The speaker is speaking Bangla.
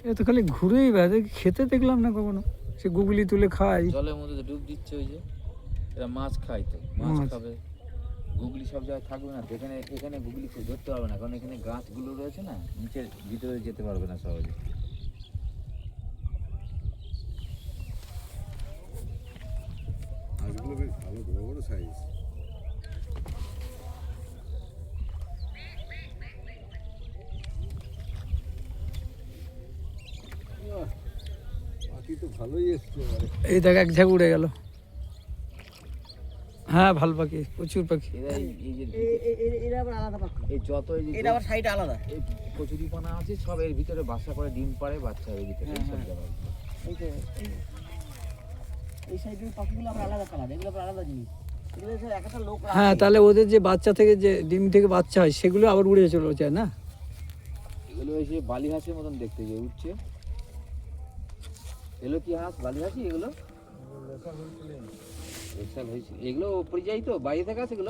এ তো খালি ঘুরেই বেড়ায়, খেতে দেখলাম না কখনো। সে গুগলি তুলে খায়। জলের মধ্যে তো ডুব দিচ্ছে, ওই যে এরা মাছ খায়, তো মাছ খাবে। গুগলি সব জায়গায় থাকবে না, এখানে এখানে গুগলি ধরতে পারবে না, কারণ এখানে গাছগুলো রয়েছে না, নিচের ভিতরে যেতে পারবে না সহজে। মাছগুলো বেশ ভালো বড় বড় সাইজ। পাখি তো ভালোই এসছে এবারে। এই দেখ এক ঝাঁক উড়ে গেল। হ্যাঁ ভালো পাখি, প্রচুর পাখি। এরা এই যে এরা আবার আলাদা পাখি। এই যত এই যে এটা আবার সাইড আলাদা। এই কচুরিপানা আছে সব এর ভিতরে বাসা করে ডিম পাড়ে, বাচ্চা এর ভিতরে সব জায়গায়। এই যে এই সাইডের পাখিগুলো আবার আলাদা কালার, এগুলো আবার আলাদা জিনিস। এগুলো সব একটা লোক রাখে। হ্যাঁ তাহলে ওদের যে বাচ্চা থেকে যে ডিম থেকে বাচ্চা হয় সেগুলো আবার উড়ে চলে যায় না? এগুলো এসে বালি হাঁসের মতন দেখতে, যে উঠছে। এগুলো কি হাঁস, বালি হাঁসি এগুলো? এগুলো পরিযায়ী তো বাইরে থেকে আছে এগুলো।